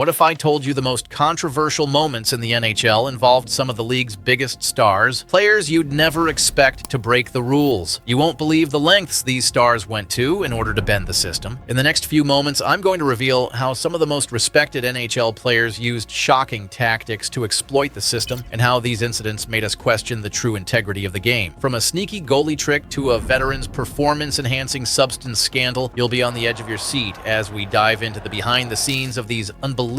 What if I told you the most controversial moments in the NHL involved some of the league's biggest stars, players you'd never expect to break the rules? You won't believe the lengths these stars went to in order to bend the system. In the next few moments, I'm going to reveal how some of the most respected NHL players used shocking tactics to exploit the system and how these incidents made us question the true integrity of the game. From a sneaky goalie trick to a veteran's performance-enhancing substance scandal, you'll be on the edge of your seat as we dive into the behind-the-scenes of these unbelievable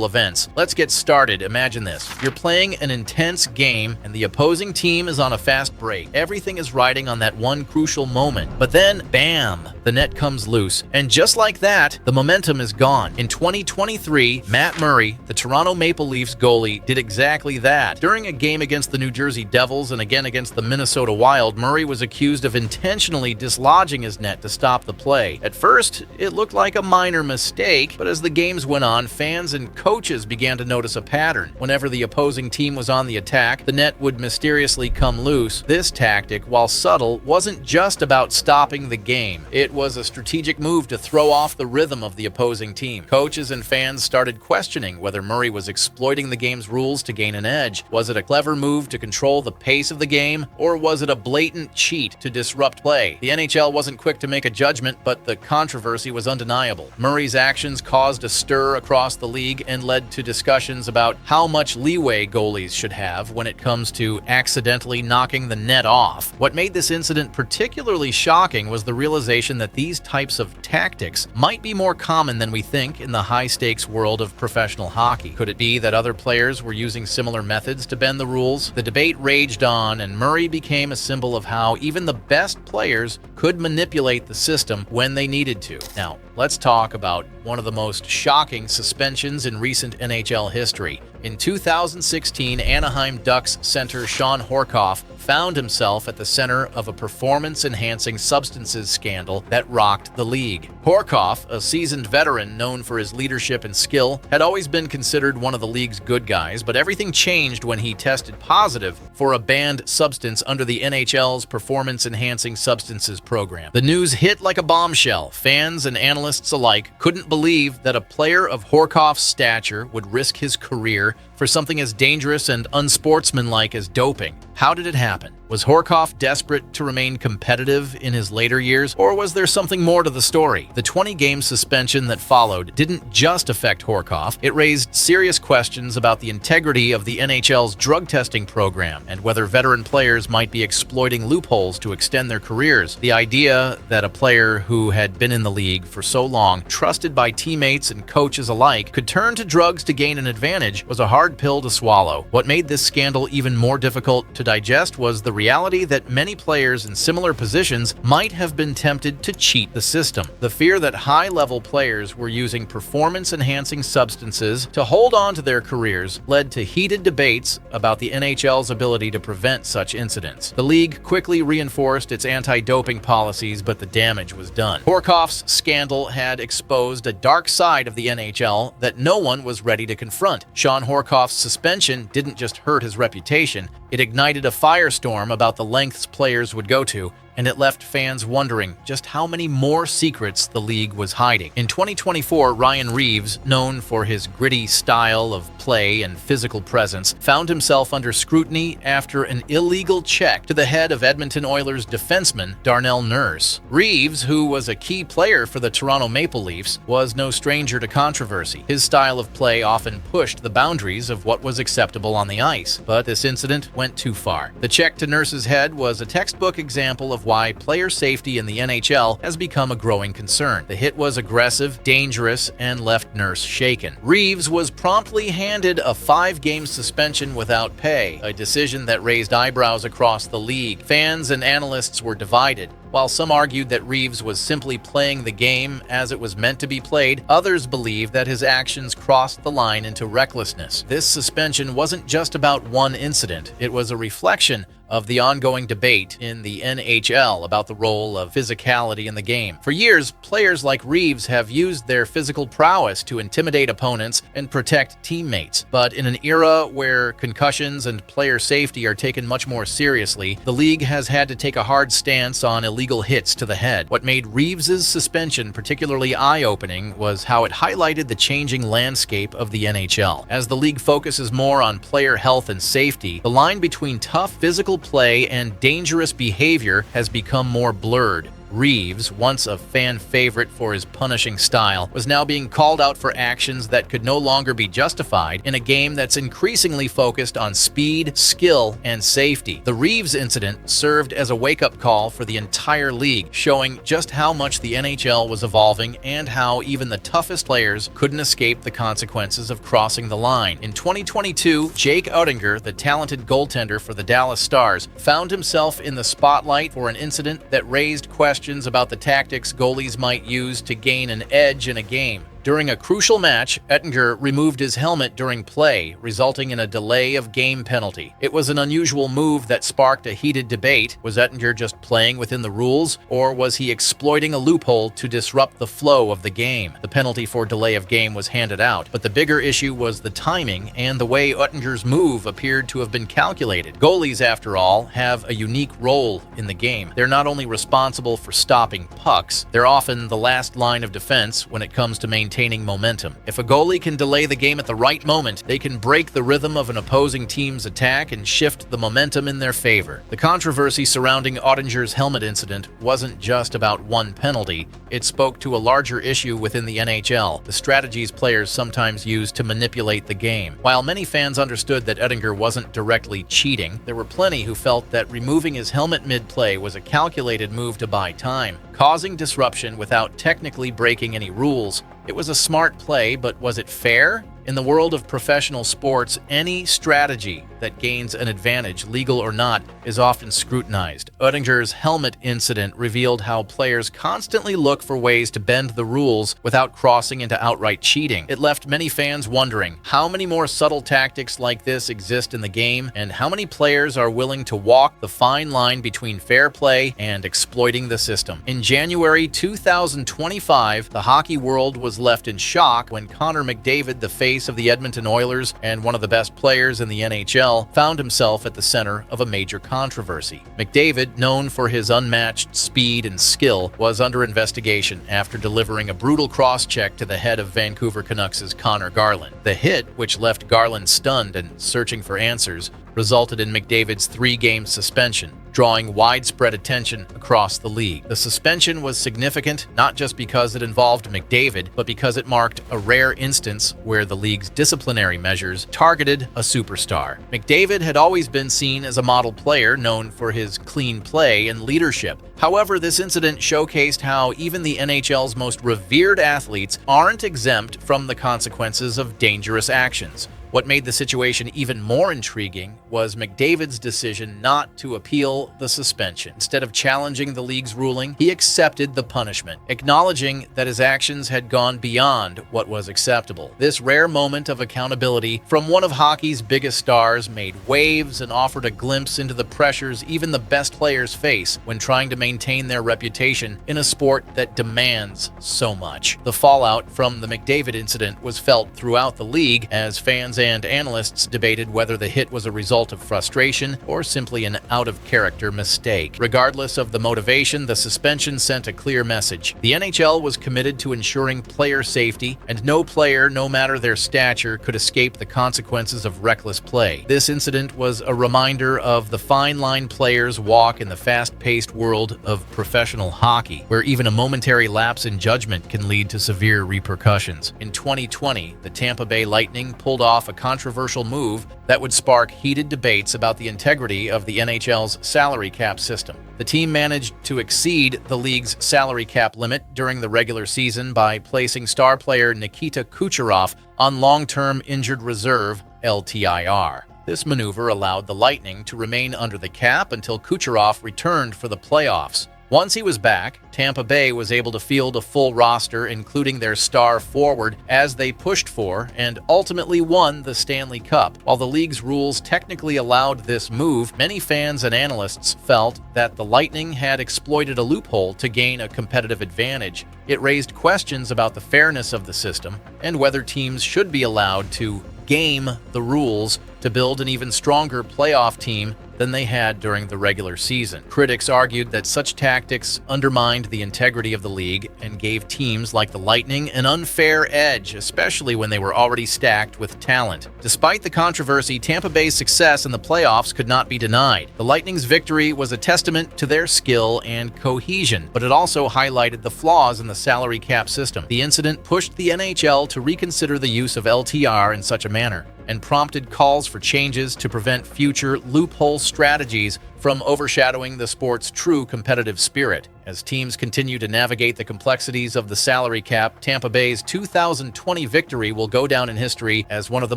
events. Let's get started. Imagine this. You're playing an intense game and the opposing team is on a fast break. Everything is riding on that one crucial moment. But then, bam, the net comes loose. And just like that, the momentum is gone. In 2023, Matt Murray, the Toronto Maple Leafs goalie, did exactly that. During a game against the New Jersey Devils and again against the Minnesota Wild, Murray was accused of intentionally dislodging his net to stop the play. At first, it looked like a minor mistake, but as the games went on, fans and coaches began to notice a pattern. Whenever the opposing team was on the attack, the net would mysteriously come loose. This tactic, while subtle, wasn't just about stopping the game. It was a strategic move to throw off the rhythm of the opposing team. Coaches and fans started questioning whether Murray was exploiting the game's rules to gain an edge. Was it a clever move to control the pace of the game, or was it a blatant cheat to disrupt play? The NHL wasn't quick to make a judgment, but the controversy was undeniable. Murray's actions caused a stir across the league and led to discussions about how much leeway goalies should have when it comes to accidentally knocking the net off. What made this incident particularly shocking was the realization that these types of tactics might be more common than we think in the high-stakes world of professional hockey. Could it be that other players were using similar methods to bend the rules? The debate raged on, and Murray became a symbol of how even the best players could manipulate the system when they needed to. Now, let's talk about one of the most shocking suspensions in recent NHL history. In 2016, Anaheim Ducks center Shawn Horcoff found himself at the center of a performance-enhancing substances scandal that rocked the league. Horcoff, a seasoned veteran known for his leadership and skill, had always been considered one of the league's good guys, but everything changed when he tested positive for a banned substance under the NHL's performance-enhancing substances program. The news hit like a bombshell. Fans and analysts alike couldn't believe that a player of Horcoff's stature would risk his career for something as dangerous and unsportsmanlike as doping. How did it happen? Was Horcoff desperate to remain competitive in his later years, or was there something more to the story? The 20-game suspension that followed didn't just affect Horcoff. It raised serious questions about the integrity of the NHL's drug testing program and whether veteran players might be exploiting loopholes to extend their careers. The idea that a player who had been in the league for so long, trusted by teammates and coaches alike, could turn to drugs to gain an advantage was a hard pill to swallow. What made this scandal even more difficult to digest was the reality that many players in similar positions might have been tempted to cheat the system. The fear that high-level players were using performance-enhancing substances to hold on to their careers led to heated debates about the NHL's ability to prevent such incidents. The league quickly reinforced its anti-doping policies, but the damage was done. Horcoff's scandal had exposed a dark side of the NHL that no one was ready to confront. Shawn Horcoff's suspension didn't just hurt his reputation, it ignited a firestorm about the lengths players would go to, and it left fans wondering just how many more secrets the league was hiding. In 2024, Ryan Reaves, known for his gritty style of play and physical presence, found himself under scrutiny after an illegal check to the head of Edmonton Oilers defenseman Darnell Nurse. Reaves, who was a key player for the Toronto Maple Leafs, was no stranger to controversy. His style of play often pushed the boundaries of what was acceptable on the ice, but this incident went too far. The check to Nurse's head was a textbook example of why player safety in the NHL has become a growing concern. The hit was aggressive, dangerous, and left Nurse shaken. Reaves was promptly handed a 5-game suspension without pay, a decision that raised eyebrows across the league. Fans and analysts were divided. While some argued that Reaves was simply playing the game as it was meant to be played, others believed that his actions crossed the line into recklessness. This suspension wasn't just about one incident. It was a reflection of the ongoing debate in the NHL about the role of physicality in the game. For years, players like Reaves have used their physical prowess to intimidate opponents and protect teammates. But in an era where concussions and player safety are taken much more seriously, the league has had to take a hard stance on illegal hits to the head. What made Reaves' suspension particularly eye-opening was how it highlighted the changing landscape of the NHL. As the league focuses more on player health and safety, the line between tough physical play and dangerous behavior has become more blurred. Reaves, once a fan favorite for his punishing style, was now being called out for actions that could no longer be justified in a game that's increasingly focused on speed, skill, and safety. The Reaves incident served as a wake-up call for the entire league, showing just how much the NHL was evolving and how even the toughest players couldn't escape the consequences of crossing the line. In 2022, Jake Oettinger, the talented goaltender for the Dallas Stars, found himself in the spotlight for an incident that raised questions about the tactics goalies might use to gain an edge in a game. During a crucial match, Oettinger removed his helmet during play, resulting in a delay of game penalty. It was an unusual move that sparked a heated debate. Was Oettinger just playing within the rules, or was he exploiting a loophole to disrupt the flow of the game? The penalty for delay of game was handed out, but the bigger issue was the timing and the way Oettinger's move appeared to have been calculated. Goalies, after all, have a unique role in the game. They're not only responsible for stopping pucks, they're often the last line of defense when it comes to maintaining momentum. If a goalie can delay the game at the right moment, they can break the rhythm of an opposing team's attack and shift the momentum in their favor. The controversy surrounding Oettinger's helmet incident wasn't just about one penalty. It spoke to a larger issue within the NHL, the strategies players sometimes use to manipulate the game. While many fans understood that Oettinger wasn't directly cheating, there were plenty who felt that removing his helmet mid-play was a calculated move to buy time, causing disruption without technically breaking any rules. It was a smart play, but was it fair? In the world of professional sports, any strategy that gains an advantage, legal or not, is often scrutinized. Oettinger's helmet incident revealed how players constantly look for ways to bend the rules without crossing into outright cheating. It left many fans wondering how many more subtle tactics like this exist in the game, and how many players are willing to walk the fine line between fair play and exploiting the system. In January 2025, the hockey world was left in shock when Connor McDavid, the face of the Edmonton Oilers and one of the best players in the NHL, found himself at the center of a major controversy. McDavid, known for his unmatched speed and skill, was under investigation after delivering a brutal cross-check to the head of Vancouver Canucks' Connor Garland. The hit, which left Garland stunned and searching for answers, resulted in McDavid's 3-game suspension, drawing widespread attention across the league. The suspension was significant not just because it involved McDavid, but because it marked a rare instance where the league's disciplinary measures targeted a superstar. McDavid had always been seen as a model player known for his clean play and leadership. However, this incident showcased how even the NHL's most revered athletes aren't exempt from the consequences of dangerous actions. What made the situation even more intriguing was McDavid's decision not to appeal the suspension. Instead of challenging the league's ruling, he accepted the punishment, acknowledging that his actions had gone beyond what was acceptable. This rare moment of accountability from one of hockey's biggest stars made waves and offered a glimpse into the pressures even the best players face when trying to maintain their reputation in a sport that demands so much. The fallout from the McDavid incident was felt throughout the league as fans and analysts debated whether the hit was a result of frustration or simply an out-of-character mistake. Regardless of the motivation, the suspension sent a clear message. The NHL was committed to ensuring player safety, and no player, no matter their stature, could escape the consequences of reckless play. This incident was a reminder of the fine line players walk in the fast-paced world of professional hockey, where even a momentary lapse in judgment can lead to severe repercussions. In 2020, the Tampa Bay Lightning pulled off a controversial move that would spark heated debates about the integrity of the NHL's salary cap system. The team managed to exceed the league's salary cap limit during the regular season by placing star player Nikita Kucherov on long-term injured reserve, LTIR. This maneuver allowed the Lightning to remain under the cap until Kucherov returned for the playoffs. Once he was back, Tampa Bay was able to field a full roster, including their star forward, as they pushed for and ultimately won the Stanley Cup. While the league's rules technically allowed this move, many fans and analysts felt that the Lightning had exploited a loophole to gain a competitive advantage. It raised questions about the fairness of the system and whether teams should be allowed to game the rules to build an even stronger playoff team than they had during the regular season. Critics argued that such tactics undermined the integrity of the league and gave teams like the Lightning an unfair edge, especially when they were already stacked with talent. Despite the controversy, Tampa Bay's success in the playoffs could not be denied. The Lightning's victory was a testament to their skill and cohesion, but it also highlighted the flaws in the salary cap system. The incident pushed the NHL to reconsider the use of LTR in such a manner, and prompted calls for changes to prevent future loophole strategies from overshadowing the sport's true competitive spirit. As teams continue to navigate the complexities of the salary cap, Tampa Bay's 2020 victory will go down in history as one of the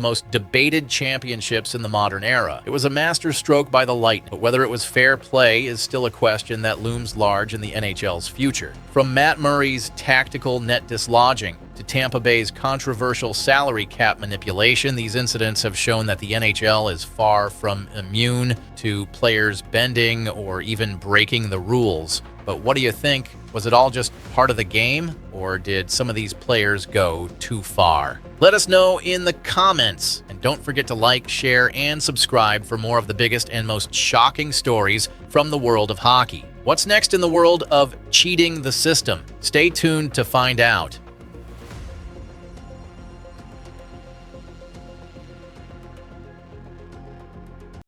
most debated championships in the modern era. It was a masterstroke by the Lightning, but whether it was fair play is still a question that looms large in the NHL's future. From Matt Murray's tactical net dislodging to Tampa Bay's controversial salary cap manipulation, these incidents have shown that the NHL is far from immune to players bending or even breaking the rules. But what do you think? Was it all just part of the game, or did some of these players go too far? Let us know in the comments, and don't forget to like, share, and subscribe for more of the biggest and most shocking stories from the world of hockey. What's next in the world of cheating the system? Stay tuned to find out.